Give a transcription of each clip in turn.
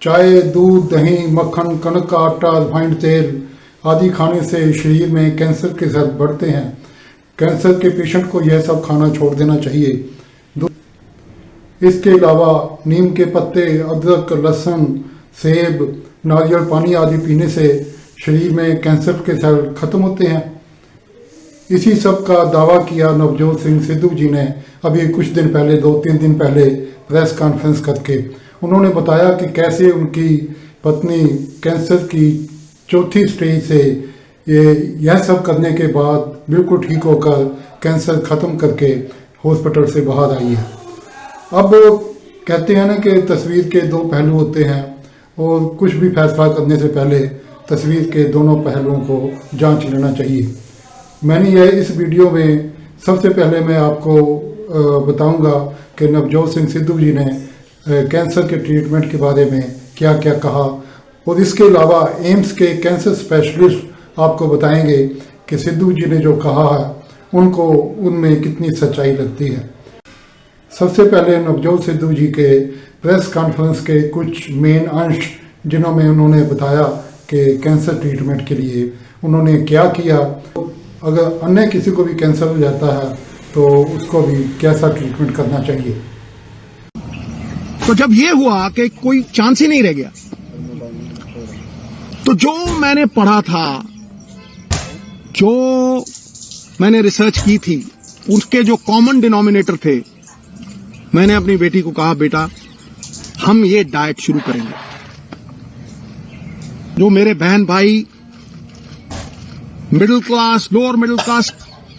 चाय, दूध, दही, मक्खन, कनक का आटा, रिफाइंड तेल आदि खाने से शरीर में कैंसर के सेल बढ़ते हैं। कैंसर के पेशेंट को यह सब खाना छोड़ देना चाहिए। इसके अलावा नीम के पत्ते, अदरक, लहसुन, सेब, नारियल पानी आदि पीने से शरीर में कैंसर के सेल खत्म होते हैं। इसी सब का दावा किया नवजोत सिंह सिद्धू जी ने अभी कुछ दिन पहले, 2-3 दिन पहले प्रेस कॉन्फ्रेंस करके। उन्होंने बताया कि कैसे उनकी पत्नी कैंसर की 4थी स्टेज से यह सब करने के बाद बिल्कुल ठीक होकर कैंसर खत्म करके हॉस्पिटल से बाहर आई है। अब कहते हैं ना कि तस्वीर के 2 पहलू होते हैं और कुछ भी फैसला करने से पहले तस्वीर के दोनों पहलुओं को जांच लेना चाहिए। मैंने यह इस वीडियो में सबसे पहले मैं आपको बताऊंगा कि नवजोत सिंह सिद्धू जी ने कैंसर के ट्रीटमेंट के बारे में क्या क्या कहा, और इसके अलावा एम्स के कैंसर स्पेशलिस्ट आपको बताएंगे कि सिद्धू जी ने जो कहा है उनको उनमें कितनी सच्चाई लगती है। सबसे पहले नवजोत सिद्धू जी के प्रेस कॉन्फ्रेंस के कुछ मेन अंश जिन्होंने उन्होंने बताया कि कैंसर ट्रीटमेंट के लिए उन्होंने क्या किया, अगर अन्य किसी को भी कैंसर हो जाता है तो उसको भी कैसा ट्रीटमेंट करना चाहिए। तो जब ये हुआ कि कोई चांस ही नहीं रह गया, तो जो मैंने पढ़ा था, जो मैंने रिसर्च की थी, उसके जो कॉमन डिनोमिनेटर थे, मैंने अपनी बेटी को कहा, बेटा हम ये डाइट शुरू करेंगे। जो मेरे बहन भाई middle class, lower middle class,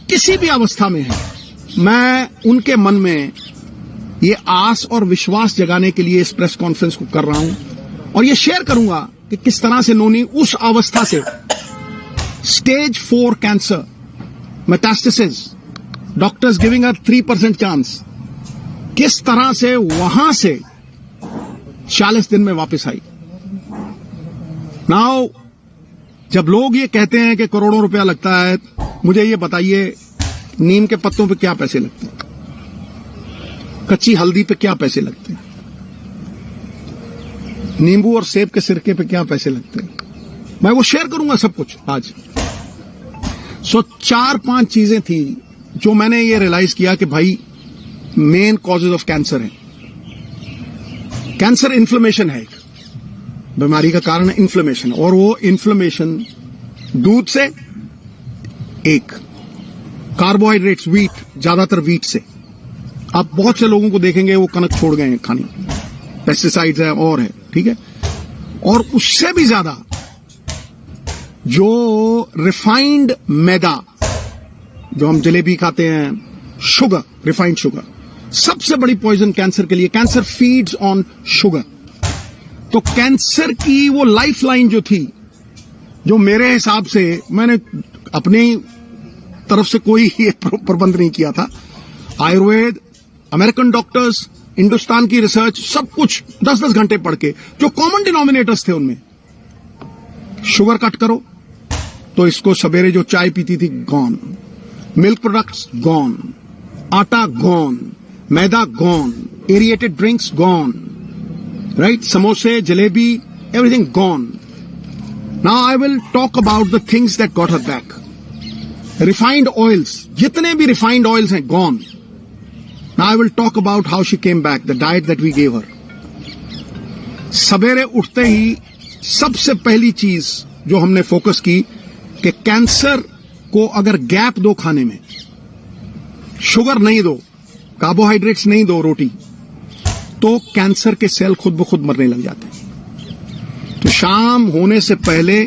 किसी भी अवस्था में है, मैं उनके मन में ये आस और विश्वास जगाने के लिए इस प्रेस कॉन्फ्रेंस को कर रहा हूं, और ये शेयर करूंगा कि किस तरह से नोनी उस अवस्था से stage 4 cancer, metastasis, doctors giving a 3% chance, किस तरह से वहां से 40 दिन में वापस आई। नाउ जब लोग ये कहते हैं कि करोड़ों रुपया लगता है, मुझे ये बताइए नीम के पत्तों पे क्या पैसे लगते हैं, कच्ची हल्दी पे क्या पैसे लगते हैं, नींबू और सेब के सिरके पे क्या पैसे लगते हैं, मैं वो शेयर करूंगा सब कुछ आज। 4-5 चीजें थी जो मैंने ये रियलाइज किया कि भाई मेन कॉजेज ऑफ कैंसर है। कैंसर इन्फ्लेमेशन है, एक बीमारी का कारण इन्फ्लेमेशन, और वो इन्फ्लेमेशन दूध से, एक कार्बोहाइड्रेट्स, वीट, ज्यादातर वीट से। आप बहुत से लोगों को देखेंगे वो कनक छोड़ गए हैं खानी, पेस्टिसाइड्स है और है, ठीक है। और उससे भी ज्यादा जो रिफाइंड मैदा, जो हम जलेबी खाते हैं, शुगर, रिफाइंड शुगर, सबसे बड़ी पॉइजन कैंसर के लिए। Cancer feeds on sugar. तो कैंसर की वो लाइफलाइन जो थी, जो मेरे हिसाब से, मैंने अपनी तरफ से कोई प्रबंध नहीं किया था, आयुर्वेद, अमेरिकन डॉक्टर्स, हिंदुस्तान की रिसर्च, सब कुछ 10-10 घंटे पढ़ के, जो कॉमन डिनोमिनेटर्स थे उनमें, शुगर कट करो, तो इसको सवेरे जो चाय पीती थी गॉन, मिल्क प्रोडक्ट्स गॉन, आटा गॉन, मैदा gone, aerated drinks gone, right, समोसे, jalebi, everything gone. Now I will talk about the things that got her back. Refined oils, जितने भी रिफाइंड ऑयल्स हैं gone. Now I will talk about how she came back, the diet that we gave her. सवेरे उठते ही सबसे पहली चीज जो हमने फोकस की कि कैंसर को अगर गैप दो खाने में, शुगर नहीं दो, कार्बोहाइड्रेट्स नहीं दो, रोटी, तो कैंसर के सेल खुद ब खुद मरने लग जाते हैं। तो शाम होने से पहले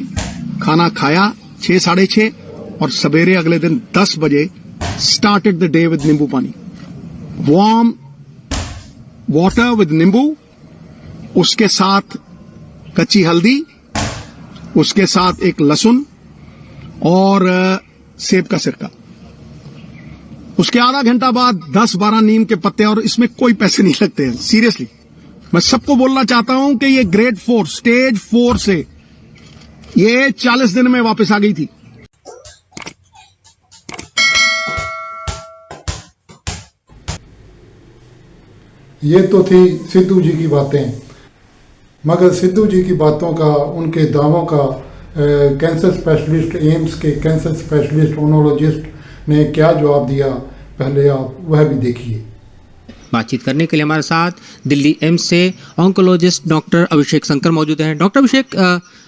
खाना खाया 6-6:30, और सवेरे अगले दिन 10 बजे स्टार्टेड द डे विद नींबू पानी, वार्म वाटर विद नींबू, उसके साथ कच्ची हल्दी, उसके साथ एक लहसुन और सेब का सिरका। उसके आधा घंटा बाद 10-12 नीम के पत्ते, और इसमें कोई पैसे नहीं लगते हैं, सीरियसली। मैं सबको बोलना चाहता हूं कि ये ग्रेड 4, स्टेज 4 से ये 40 दिन में वापस आ गई थी। ये तो थी सिद्धू जी की बातें। मगर सिद्धू जी की बातों का, उनके दावों का कैंसर स्पेशलिस्ट, एम्स के कैंसर स्पेशलिस्ट ओनोलॉजिस्ट ने क्या जवाब दिया, पहले आप वह भी देखिए। बातचीत करने के लिए हमारे साथ दिल्ली एम्स से ऑन्कोलॉजिस्ट डॉक्टर अभिषेक शंकर मौजूद हैं। डॉक्टर अभिषेक,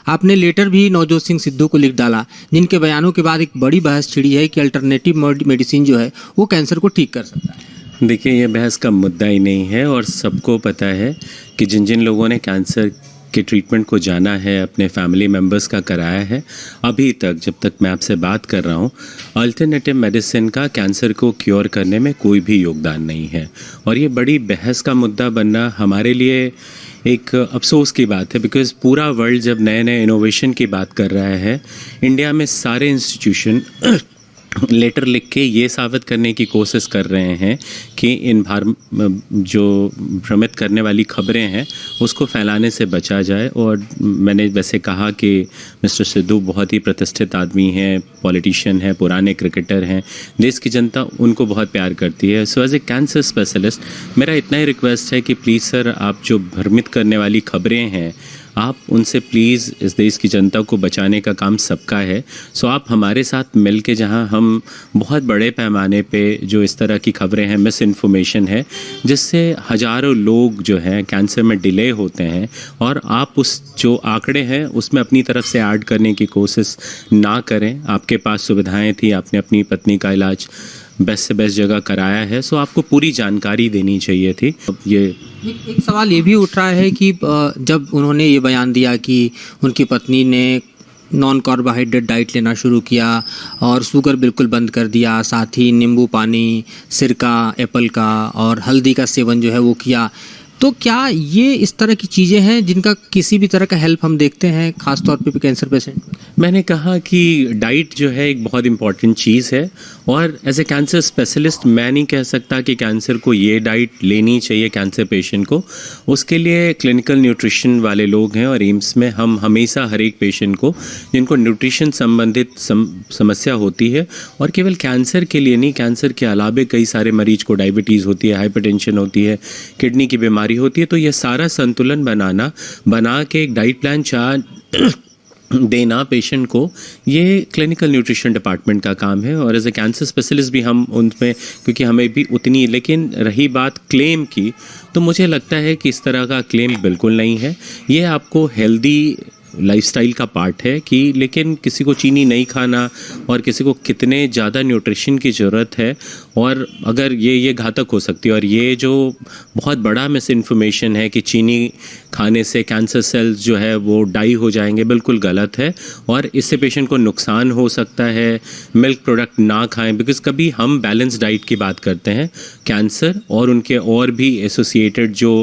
आपने लेटर भी नवजोत सिंह सिद्धू को लिख डाला, जिनके बयानों के बाद एक बड़ी बहस छिड़ी है कि अल्टरनेटिव मेडिसिन जो है वो कैंसर को ठीक कर सकता है। देखिए, ये बहस का मुद्दा ही नहीं है और सबको पता है कि जिन जिन लोगों ने कैंसर के ट्रीटमेंट को जाना है, अपने फैमिली मेम्बर्स का कराया है, अभी तक जब तक मैं आपसे बात कर रहा हूँ, अल्टरनेटिव मेडिसिन का कैंसर को क्योर करने में कोई भी योगदान नहीं है। और ये बड़ी बहस का मुद्दा बनना हमारे लिए एक अफसोस की बात है, बिकॉज़ पूरा वर्ल्ड जब नए नए इनोवेशन की बात कर रहा है, इंडिया में सारे इंस्टीट्यूशन लेटर लिख के ये साबित करने की कोशिश कर रहे हैं कि इन जो भ्रमित करने वाली खबरें हैं उसको फैलाने से बचा जाए। और मैंने वैसे कहा कि मिस्टर सिद्धू बहुत ही प्रतिष्ठित आदमी हैं, पॉलिटिशियन हैं, पुराने क्रिकेटर हैं, देश की जनता उनको बहुत प्यार करती है। So as a cancer specialist मेरा इतना ही रिक्वेस्ट है कि प्लीज़ सर, आप जो भ्रमित करने वाली खबरें हैं आप उनसे प्लीज़, इस देश की जनता को बचाने का काम सबका है। सो आप हमारे साथ मिल के, जहाँ हम बहुत बड़े पैमाने पे जो इस तरह की खबरें हैं, मिस इन्फॉर्मेशन है, जिससे हज़ारों लोग जो हैं कैंसर में डिले होते हैं, और आप उस जो आंकड़े हैं उसमें अपनी तरफ से ऐड करने की कोशिश ना करें। आपके पास सुविधाएं थी, आपने अपनी पत्नी का इलाज बेस्ट से बेस्ट जगह कराया है, सो आपको पूरी जानकारी देनी चाहिए थी। अब ये एक सवाल ये भी उठ रहा है कि जब उन्होंने ये बयान दिया कि उनकी पत्नी ने नॉन कार्बोहाइड्रेट डाइट लेना शुरू किया और शुगर बिल्कुल बंद कर दिया, साथ ही नींबू पानी, सिरका, एप्पल का और हल्दी का सेवन जो है वो किया, तो क्या ये इस तरह की चीज़ें हैं जिनका किसी भी तरह का हेल्प हम देखते हैं, खासतौर पे कैंसर पेशेंट? मैंने कहा कि डाइट जो है एक बहुत इंपॉर्टेंट चीज़ है, और एज ए कैंसर स्पेशलिस्ट मैं नहीं कह सकता कि कैंसर को ये डाइट लेनी चाहिए कैंसर पेशेंट को। उसके लिए क्लिनिकल न्यूट्रिशन वाले लोग हैं, और एम्स में हम हमेशा हर एक पेशेंट को जिनको न्यूट्रिशन संबंधित समस्या होती है, और केवल कैंसर के लिए नहीं, कैंसर के अलावा कई सारे मरीज को डायबिटीज़ होती है, हाइपरटेंशन होती है, किडनी की बीमारी होती है, तो ये सारा संतुलन बना के एक डाइट प्लान चार्ट देना पेशेंट को, ये क्लिनिकल न्यूट्रिशन डिपार्टमेंट का काम है। और एज ए कैंसर स्पेशलिस्ट भी हम उनमें, क्योंकि हमें भी उतनी, लेकिन रही बात क्लेम की, तो मुझे लगता है कि इस तरह का क्लेम बिल्कुल नहीं है। ये आपको हेल्दी लाइफस्टाइल का पार्ट है कि, लेकिन किसी को चीनी नहीं खाना और किसी को कितने ज़्यादा न्यूट्रिशन की ज़रूरत है, और अगर ये घातक हो सकती है। और ये जो बहुत बड़ा मिस इन्फॉर्मेशन है कि चीनी खाने से कैंसर सेल्स जो है वो डाई हो जाएंगे, बिल्कुल गलत है, और इससे पेशेंट को नुकसान हो सकता है। मिल्क प्रोडक्ट ना खाएं, बिकॉज कभी हम बैलेंस डाइट की बात करते हैं, कैंसर और उनके और भी एसोसिएटेड जो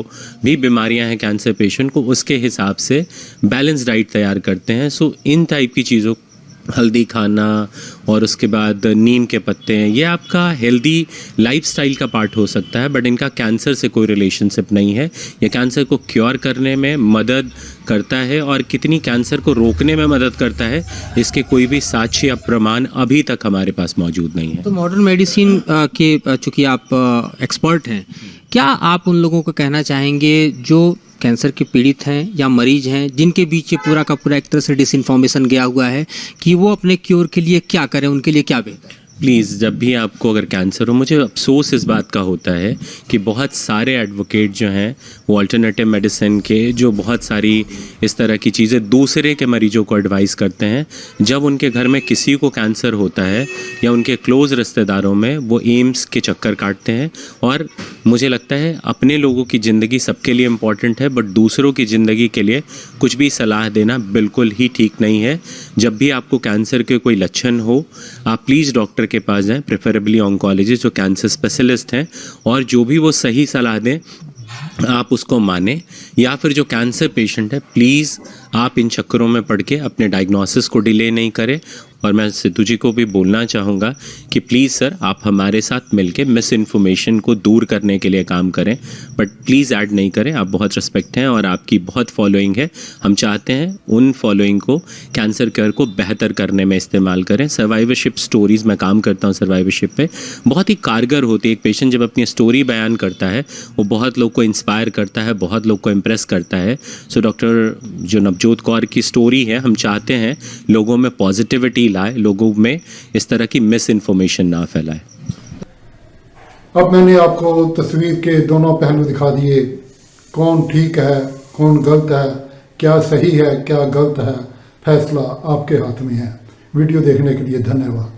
भी बीमारियां हैं कैंसर पेशेंट को, उसके हिसाब से बैलेंस डाइट तैयार करते हैं। सो इन टाइप की चीज़ों, हल्दी खाना और उसके बाद नीम के पत्ते हैं, ये आपका हेल्दी लाइफस्टाइल का पार्ट हो सकता है, बट इनका कैंसर से कोई रिलेशनशिप नहीं है। ये कैंसर को क्योर करने में मदद करता है, और कितनी कैंसर को रोकने में मदद करता है इसके कोई भी साक्ष्य या प्रमाण अभी तक हमारे पास मौजूद नहीं है। तो मॉडर्न मेडिसिन के चूँकि आप एक्सपर्ट हैं, क्या आप उन लोगों को कहना चाहेंगे जो कैंसर के पीड़ित हैं या मरीज हैं, जिनके बीच ये पूरा का पूरा एक तरह से डिसइंफॉर्मेशन गया हुआ है, कि वो अपने क्योर के लिए क्या करें, उनके लिए क्या बेहतर है? प्लीज़, जब भी आपको अगर कैंसर हो, मुझे अफसोस इस बात का होता है कि बहुत सारे एडवोकेट जो हैं वो अल्टरनेटिव मेडिसिन के, जो बहुत सारी इस तरह की चीज़ें दूसरे के मरीजों को एडवाइस करते हैं, जब उनके घर में किसी को कैंसर होता है या उनके क्लोज रिश्तेदारों में, वो एम्स के चक्कर काटते हैं। और मुझे लगता है अपने लोगों की ज़िंदगी सबके लिए इम्पॉर्टेंट है, बट दूसरों की ज़िंदगी के लिए कुछ भी सलाह देना बिल्कुल ही ठीक नहीं है। जब भी आपको कैंसर के कोई लक्षण हो, आप प्लीज़ डॉक्टर के पास जाएं, प्रेफरेबली ऑन्कोलॉजिस्ट जो कैंसर स्पेशलिस्ट हैं, और जो भी वो सही सलाह दें आप उसको माने। या फिर जो कैंसर पेशेंट है, प्लीज़ आप इन चक्करों में पड़ के अपने डायग्नोसिस को डिले नहीं करें। और मैं सिद्धू जी को भी बोलना चाहूँगा कि प्लीज़ सर, आप हमारे साथ मिलके मिस इन्फॉर्मेशन को दूर करने के लिए काम करें, बट प्लीज़ ऐड नहीं करें। आप बहुत रिस्पेक्ट हैं और आपकी बहुत फॉलोइंग है, हम चाहते हैं उन फॉलोइंग को कैंसर केयर को बेहतर करने में इस्तेमाल करें। सर्वाइवरशिप स्टोरीज़, मैं काम करता हूँ सर्वाइवरशिप पे, बहुत ही कारगर होती है। एक पेशेंट जब अपनी स्टोरी बयान करता है, वो बहुत लोग को इंस्पायर इंस्पायर करता है, बहुत लोग को इम्प्रेस करता है। सो डॉक्टर जो नवजोत कौर की स्टोरी है, हम चाहते हैं लोगों में पॉजिटिविटी लाए, लोगों में इस तरह की मिस इन्फॉर्मेशन ना फैलाए। अब मैंने आपको तस्वीर के दोनों पहलू दिखा दिए, कौन ठीक है कौन गलत है, क्या सही है क्या गलत है, फैसला आपके हाथ में है। वीडियो देखने के लिए धन्यवाद।